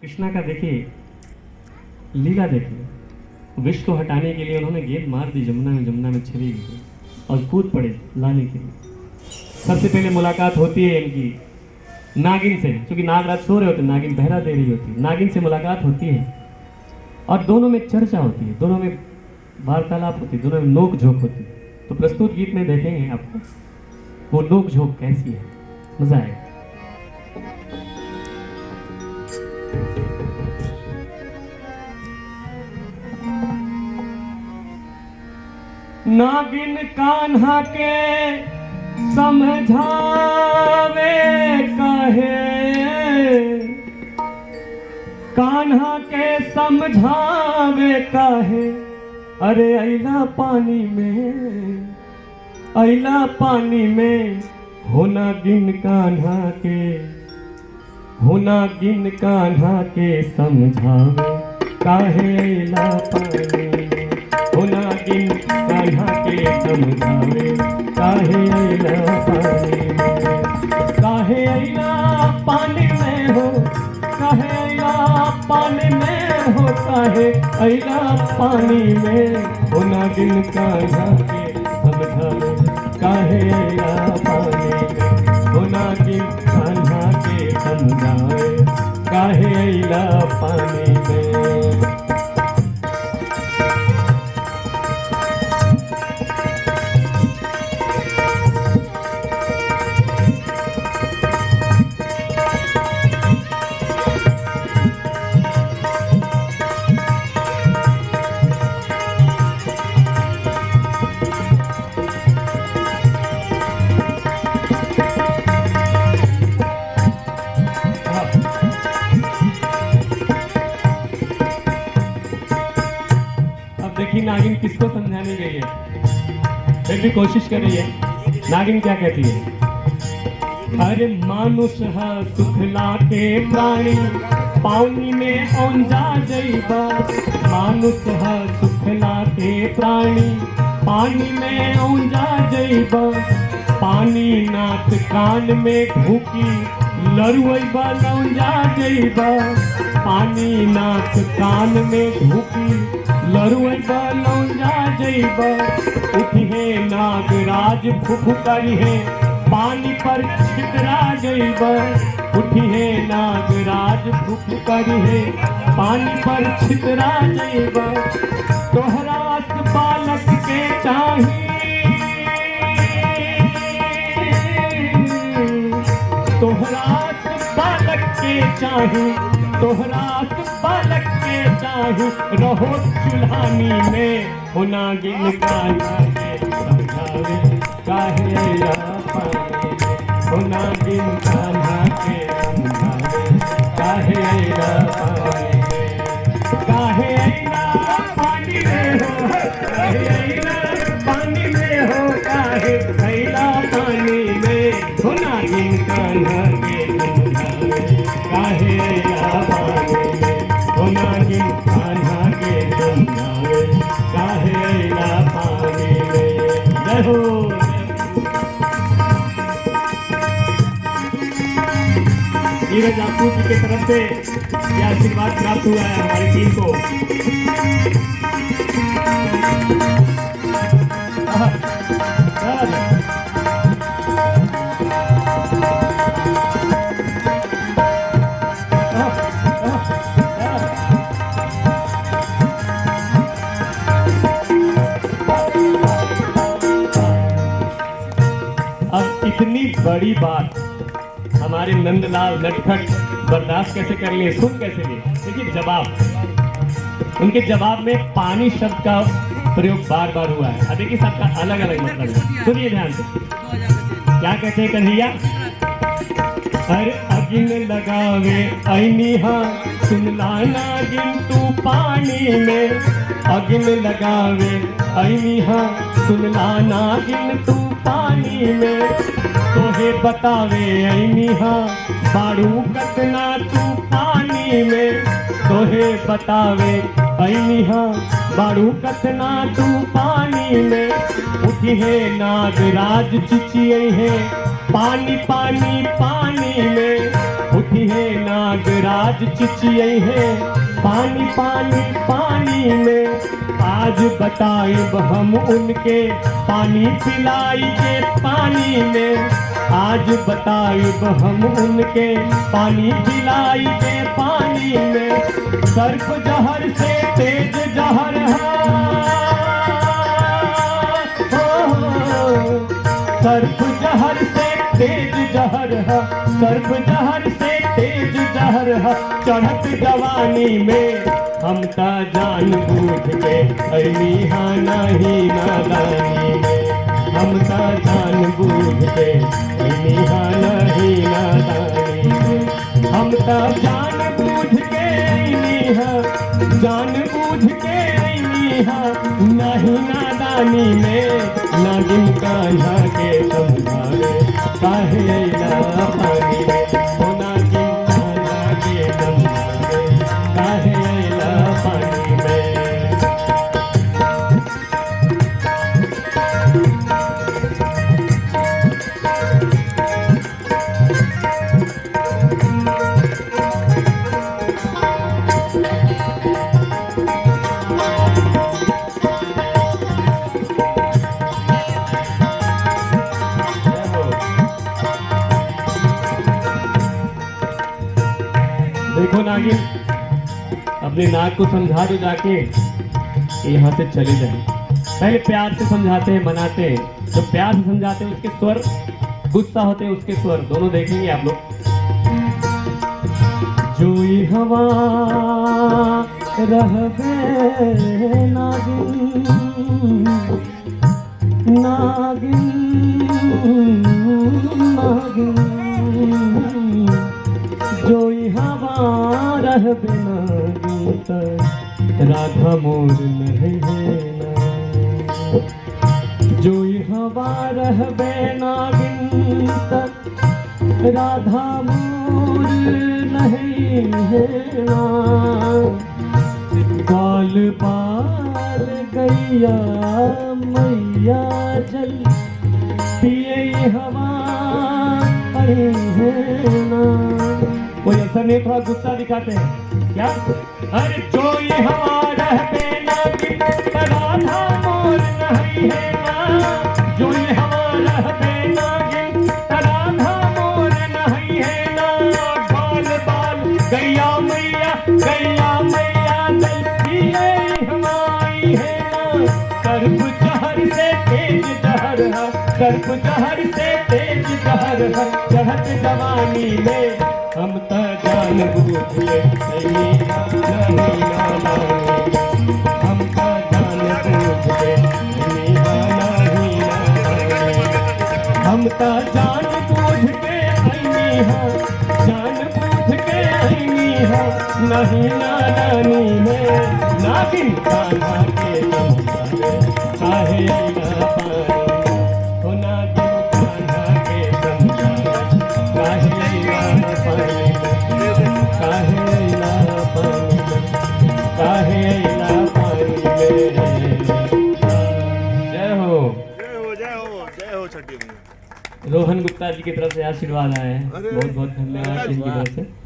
कृष्णा का देखिए लीला देखिए, विष को हटाने के लिए उन्होंने गेंद मार दी जमुना में चली गई और कूद पड़े लाने के लिए। सबसे पहले मुलाकात होती है इनकी नागिन से, क्योंकि नागराज सो रहे होते, नागिन पहरा दे रही होती, नागिन से मुलाकात होती है और दोनों में चर्चा होती है, दोनों में वार्तालाप होती है, दोनों में नोक झोंक होती है। तो प्रस्तुत गीत में देखेंगे आपको वो नोक झोंक कैसी है, मजा आएगा। नागिन कान्हा के समझावे कहे, कान्हा के समझावे कहे, अरे अइला पानी में हो नागिन कान्हा के, हो नागिन कान्हा के समझावे काहे अइला पानी में, हो नागिन कान्हा के समझावे काहे अइला पानी में, काहे अइला पानी में हो, काहे अइला पानी में हो, काहे अइला पानी में हो नागिन कान्हा के समझावे काहे अइला पानी में, हो नागिन कान्हा के समझावे काहे अइला पानी में। नागिन किसको समझाने गई है, फिर भी कोशिश कर रही है। नागिन क्या कहती है, अरे मानुष है सुखला के प्राणी, पानी में औंजा जइबा, मानुष है सुखला के प्राणी, पानी में औंजा जइबा, पानी नाक कान में ढूकी लरुइबा लौंजा जइबा, पानी नाक कान में ढूकी लरुइबा लौंजा जइबा, उठिहे नागराज फुफुकरी है, पानी पर छितरा जइबा, उठिहे नागराज फुफुकरी है, पानी पर छितरा जइबा, तोहरा बालक के चाही, तोहरा बालक के चाही, तोहरा बालक के चाही, रहो चुल्हानी में हो नागिन कान्हा के समझावे काहे अइला पानी में, हो नागिन कान्हा के समझावे काहे अइला पानी में, काहे अइला पानी में हो, काहे अइला पानी में हो, काहे अइला पानी में हो नागिन कान्हा के समझावे काहे अइला पानी में, हो नागिन कान्हा के समझावे काहे अइला पानी में। जय हो। नीरज आपू जी की तरफ से यह आशीर्वाद प्राप्त हुआ है हमारी टीम को। इतनी बड़ी बात हमारे नंदलाल नटखट बर्दाश्त कैसे कर लिए, सुन कैसे लिए। देखिए जवाब, उनके जवाब में पानी शब्द का प्रयोग बार बार हुआ है। अब देखिए सबका अलग अलग मतलब है, सुनिए ध्यान से। क्या कहते हैं कन्हैया, अरे अगिन लगावे ऐनिहा सुनला नागिन तू पानी में, अगिन लगावे ऐनिहा सुनला नागिन तू पानी में, तोहे बतावे ऐनिहा बारू कतना तू पानी में, तोहे बतावे ऐनिहा बारू कतना तू पानी में, उठिहे नागराज चिचिए है पानी पानी पानी में, उठिहे नाग नागराज चिचिये है पानी पानी पानी में। आज बताएब हम उनके पानी पिलाई के पानी में। आज बताएब हम उनके पानी पिलाई के पानी में। सर्प जहर से तेज जहर है, सर्प जहर से तेज जहर है, सर्प जहर से तेज जहर है। चढ़त जवानी में हम ता जान बूझ के ऐनी हा नहीं नादानी में। हम ता जान बूझ के ऐनी हा नहीं नादानी में। हम ता जान बूझ के ऐनी हा, जान बूझ के ऐनी हा नहीं नादानी में। नागिन कान्हा के समझावे काहे अइला पानी में। ओ नागिन कान्हा के समझावे काहे अइला पानी में। देखो नागिन, अपने नाग को समझा दो जाके यहाँ से चले जाए। पहले प्यार से समझाते हैं, मनाते हैं। जब प्यार से समझाते हैं उसके स्वर, गुस्सा होते हैं उसके स्वर, दोनों देखेंगे आप लोग। जोई हवा रहबे नागिन, नागिन नागिन। जोई हवा रहबे नागिन राधा मोर नहीं है ना। जोई हवा रहबे नागिन राधा मोर नहीं है ना। बाल बाल गैया मैया जल पिए हवा है ना। कोई असर नहीं, थोड़ा गुस्सा दिखाते हैं क्या? अरे जो ये हवा रहबे नागिन राधा मोर नहीं है ना। जो ये हवा रहबे नागिन राधा मोर नहीं है ना। बाल बाल गैया मैया जल पिए हमारी है ना। सर्प जहर से तेज जहर है, सर्प जहर से तेज जहर है। चढ़त जवानी में हम त जान बूझ के नहीं नादानी। हम त जान बूझ के नहीं नादानी। हम त जान बूझ के नहीं हा, जान बूझ के नहीं हा नहीं नादानी में। नागिन कान्हा के समझावे काहे अइला पानी। हो नागिन कान्हा के समझावे काहे अइला पानी। काहे अइला पानी, काहे अइला पानी में। जय हो, जय हो, जय हो, जय हो छठी मैया। रोहन गुप्ता जी की तरफ से आशीर्वाद आए हैं। अरे, बहुत बहुत धन्यवाद इनकी तरफ से।